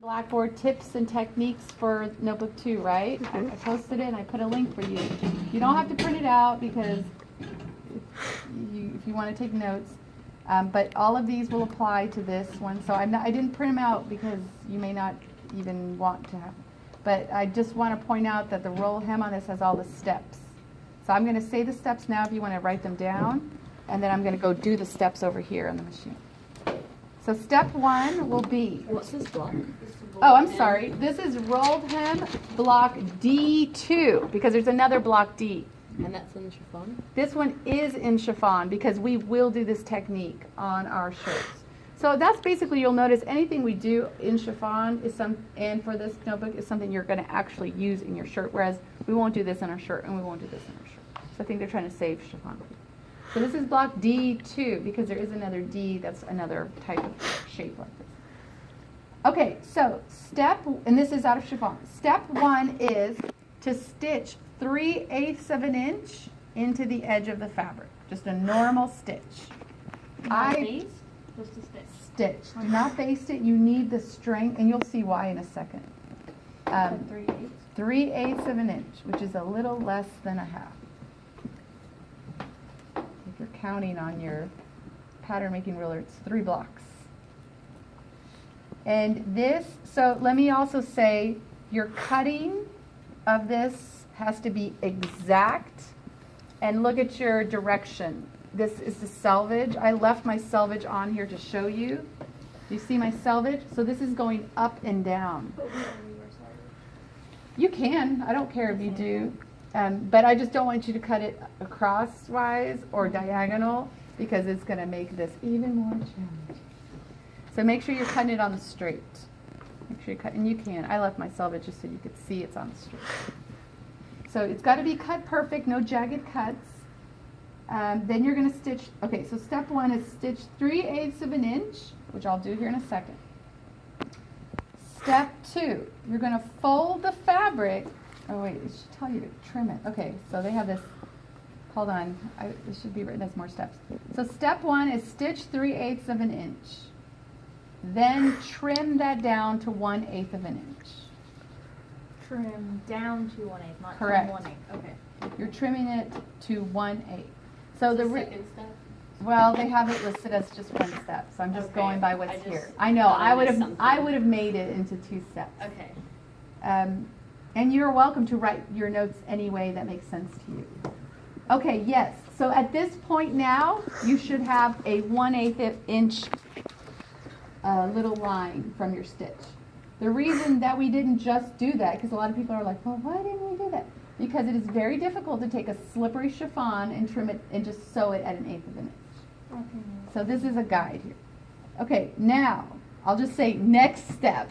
Blackboard tips and techniques for notebook 2, right? I posted it and I put a link for you. You don't have to print it out because if you want to take notes, but all of these will apply to this one. So I didn't print them out because you may not even want to have. But I just want to point out that the roll hem on this has all the steps. So I'm going to say the steps now if you want to write them down, and then I'm going to go do the steps over here on the machine. So step 1 will be. What's this block? Oh, I'm sorry. This is rolled hem block D2 because there's another block D. And that's in chiffon? This one is in chiffon because we will do this technique on our shirts. So that's basically, you'll notice anything we do in chiffon is and for this notebook is something you're going to actually use in your shirt, whereas we won't do this in our shirt and we won't do this in our shirt. So I think they're trying to save chiffon. So this is block D2 because there is another D that's another type of shape like this. Okay, so and this is out of chiffon. Step 1 is to stitch 3/8 of an inch into the edge of the fabric. Just a normal stitch. Just a stitch. Stitch. Do not baste it. You need the strength, and you'll see why in a second. 3/8. 3/8 of an inch, which is a little less than a half. If you're counting on your pattern making ruler, it's 3 blocks. And this, so let me also say, your cutting of this has to be exact. And look at your direction. This is the selvage. I left my selvage on here to show you. Do you see my selvage? So this is going up and down. But we on reverse side. You can. I don't care if you do. But I just don't want you to cut it crosswise or diagonal because it's going to make this even more challenging. So make sure you're cutting it on the straight. Make sure you cut, and you can. I left my selvage just so you could see it's on the straight. So it's got to be cut perfect, no jagged cuts. Then you're going to stitch, okay, so step 1 is stitch 3/8 of an inch, which I'll do here in a second. Step 2, you're going to fold the fabric. Oh wait, it should tell you to trim it. Okay, so they have this, hold on, it should be written as more steps. So step 1 is stitch 3/8 of an inch. Then trim that down to 1/8 of an inch. Trim down to 1/8, not Correct. trim 1/8. Okay. You're trimming it to 1/8. So the second step? well, they have it listed as just 1 step, so I'm just Okay. going by what's I just here. I know, thought I missed something. I would have made it into 2 steps. Okay. And you're welcome to write your notes any way that makes sense to you. Okay, yes. So at this point now, you should have a 1/8 inch little line from your stitch. The reason that we didn't just do that, because a lot of people are like, well, why didn't we do that? Because it is very difficult to take a slippery chiffon and trim it and just sew it at 1/8 of an inch. Okay. So this is a guide here. Okay, now, I'll just say next step.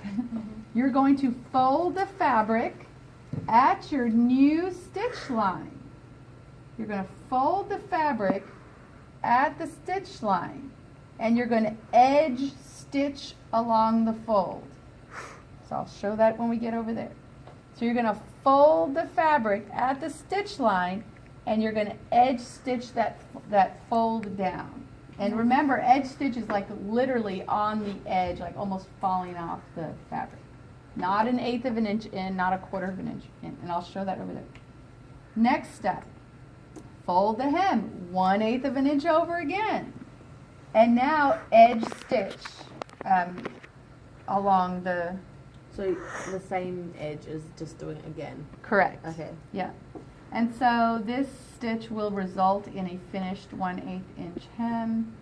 You're going to fold the fabric at your new stitch line. You're going to fold the fabric at the stitch line, and you're going to edge stitch along the fold. So I'll show that when we get over there. So you're going to fold the fabric at the stitch line, and you're going to edge stitch that fold down. And remember, edge stitch is like literally on the edge, like almost falling off the fabric. Not 1/8 of an inch in, not 1/4 of an inch in. And I'll show that over there. Next step, fold the hem 1/8 of an inch over again. And now edge stitch along the... So the same edge as just doing it again? Correct. Okay. Yeah. And so this stitch will result in a finished 1/8 inch hem.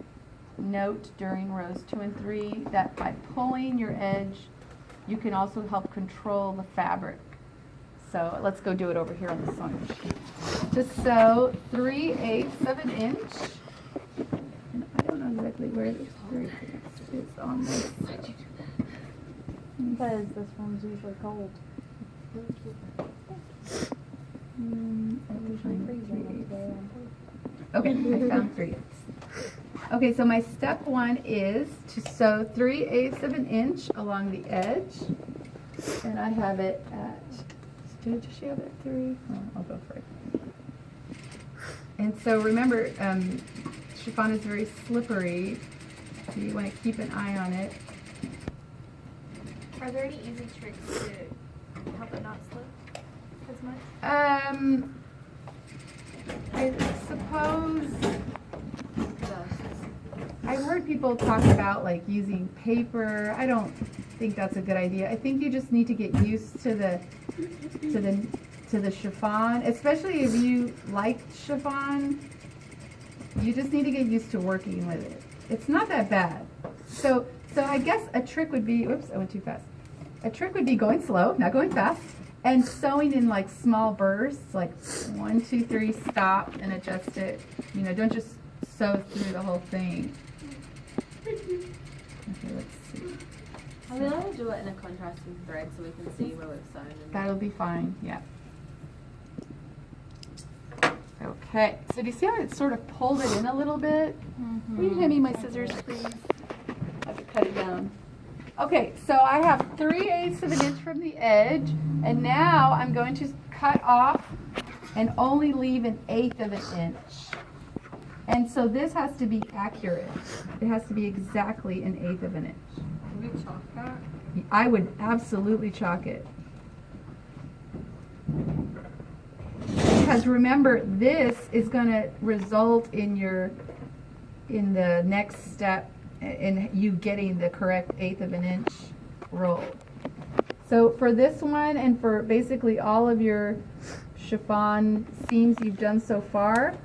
Note during rows 2 and 3 that by pulling your edge, you can also help control the fabric. So let's go do it over here on the sewing machine. Just sew 3/8 of an inch. And I don't know exactly where this 3/8 is on this. Why'd you do that? Because this one's usually cold. Okay, I found 3/8. Okay, so my step 1 is to sew 3/8 of an inch along the edge, and I have it at. Does she have it at 3? Oh, I'll go for it. And so remember, chiffon is very slippery, so you want to keep an eye on it. Are there any easy tricks to help it not slip as much? I suppose I've heard people talk about like using paper. I don't think that's a good idea. I think you just need to get used to the chiffon, especially if you like chiffon. You just need to get used to working with it. It's not that bad. So I guess a trick would be, oops, I went too fast. A trick would be going slow, not going fast, and sewing in like small bursts, like 1, 2, 3, stop and adjust it. You know, don't just sew through the whole thing. Okay, let's see. I mean, I would do it in a contrasting thread so we can see where we've sewn. That'll be fine, yeah. Okay, so do you see how it sort of pulled it in a little bit? Will you hand me my scissors, please? I have to cut it down. Okay, so I have 3/8 of an inch from the edge, and now I'm going to cut off and only leave 1/8 of an inch. And so this has to be accurate. It has to be exactly 1/8 of an inch. Can we chalk that? I would absolutely chalk it. Because remember, this is going to result in the next step in you getting the correct 1/8 of an inch roll. So for this one and for basically all of your chiffon seams you've done so far,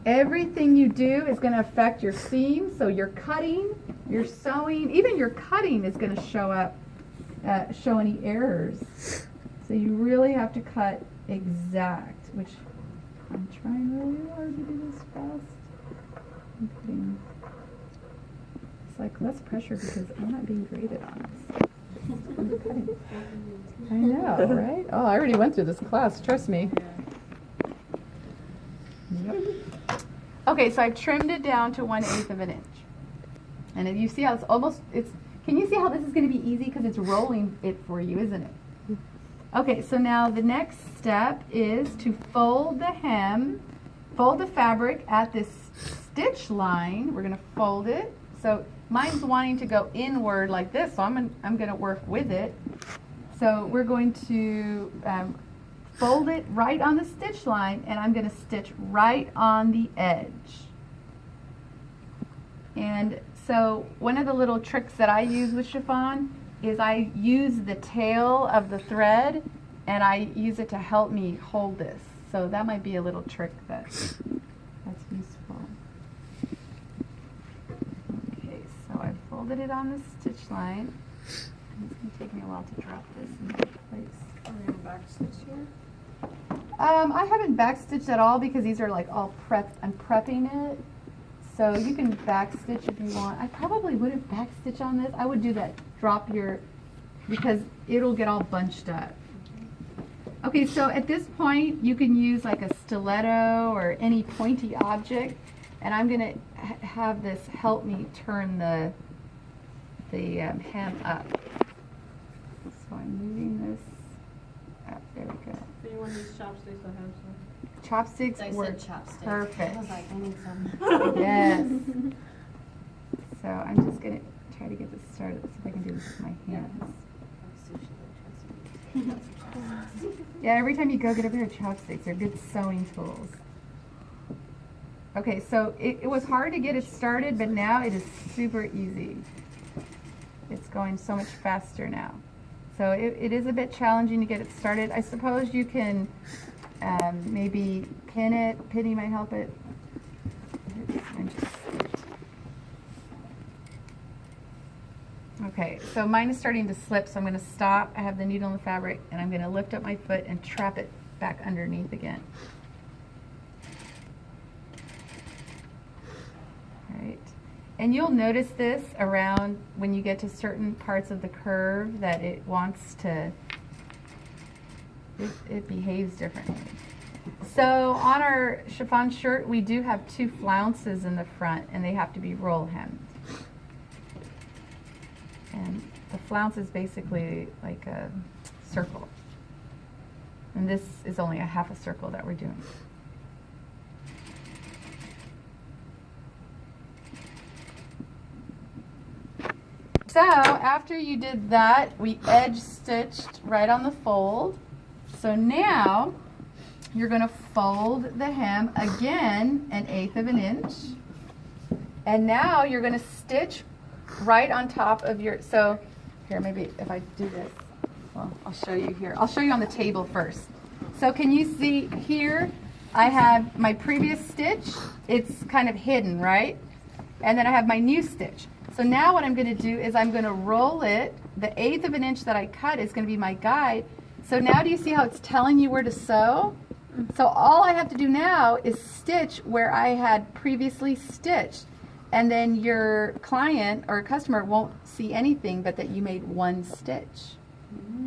everything you do is going to affect your seam. So your cutting, your sewing, even your cutting is going to show any errors. So you really have to cut exact, which I'm trying really hard to do this fast. It's like less pressure because I'm not being graded on this. I'm cutting. I know, right? Oh, I already went through this class, trust me. Yep. Okay, so I've trimmed it down to 1/8 of an inch. And if you see how can you see how this is going to be easy because it's rolling it for you, isn't it? Okay, so now the next step is to fold the hem, fold the fabric at this stitch line. We're going to fold it. So mine's wanting to go inward like this, so I'm going to work with it. So we're going to fold it right on the stitch line, and I'm going to stitch right on the edge. And so one of the little tricks that I use with chiffon is I use the tail of the thread and I use it to help me hold this. So that might be a little trick that's useful. Okay, so I folded it on the stitch line. It's going to take me a while to drop this into place. Are we going to backstitch here? I haven't backstitched at all because these are like all prepped. I'm prepping it. So you can backstitch if you want. I probably wouldn't backstitch on this. I would do that because it'll get all bunched up. Okay, so at this point you can use like a stiletto or any pointy object, and I'm going to have this help me turn the hem up. So I'm moving this up. There we go. Do you want to use chopsticks or have some? Chopsticks I work said chopsticks. perfect. I was like, I need some. Yes. So I'm just going to try to get this started. Let's see if I can do this with my hands. Yeah, every time you go get a pair of chopsticks, they're good sewing tools. Okay, so it was hard to get it started, but now it is super easy. It's going so much faster now. So it is a bit challenging to get it started. I suppose you can maybe pin it. Pinning might help it. Okay, so mine is starting to slip, so I'm going to stop. I have the needle in the fabric, and I'm going to lift up my foot and trap it back underneath again. All right. And you'll notice this around when you get to certain parts of the curve that it wants to, it behaves differently. So on our chiffon shirt, we do have 2 flounces in the front, and they have to be roll hemmed. And the flounce is basically like a circle. And this is only a half a circle that we're doing. So after you did that, we edge stitched right on the fold. So now you're going to fold the hem again 1/8 of an inch. And now you're going to stitch right on top of your, so here, maybe if I do this, well, I'll show you here. I'll show you on the table first. So can you see here, I have my previous stitch, it's kind of hidden, right? And then I have my new stitch. So now what I'm going to do is I'm going to roll it, the 1/8 of an inch that I cut is going to be my guide. So now do you see how it's telling you where to sew? So all I have to do now is stitch where I had previously stitched. And then your client or customer won't see anything but that you made one stitch.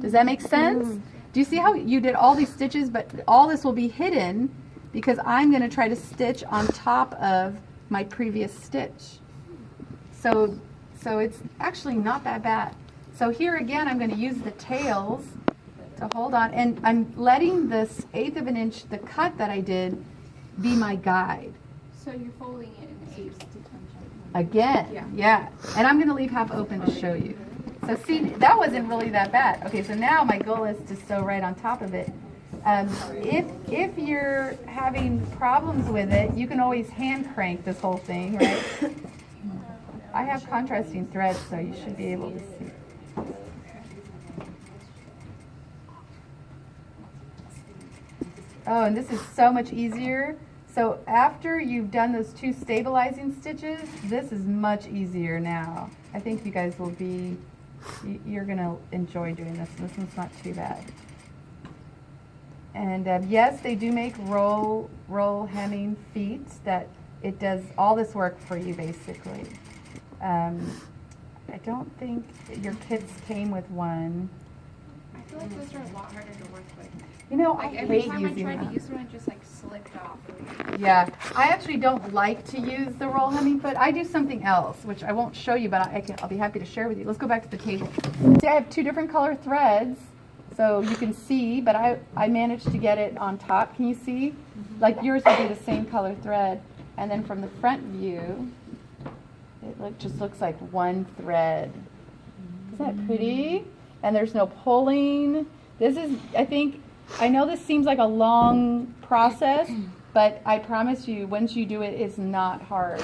Does that make sense? Do you see how you did all these stitches, but all this will be hidden because I'm going to try to stitch on top of my previous stitch. So it's actually not that bad. So here again, I'm going to use the tails to hold on, and I'm letting this 1/8 of an inch, the cut that I did, be my guide. So you're folding it in 8. Again, yeah. And I'm going to leave half open to show you. So see, that wasn't really that bad. Okay, so now my goal is to sew right on top of it. If you're having problems with it, you can always hand crank this whole thing, right? I have contrasting threads, so you should be able to see. Oh, and this is so much easier. So after you've done those 2 stabilizing stitches, this is much easier now. I think you guys will be, you're going to enjoy doing this. This one's not too bad. And yes, they do make roll hemming feet that it does all this work for you basically. I don't think your kits came with one. I feel like those are a lot harder to work with. You know, Like I every hate time I using tried them. to use one, it just like slipped off. Yeah, I actually don't like to use the roll hemming foot. I do something else, which I won't show you, but I'll be happy to share with you. Let's go back to the table. See, I have 2 different color threads, so you can see, but I managed to get it on top. Can you see? Like yours would be the same color thread. And then from the front view, it just looks like one thread. Isn't that pretty? And there's no pulling. This is, I know this seems like a long process, but I promise you, once you do it, it's not hard.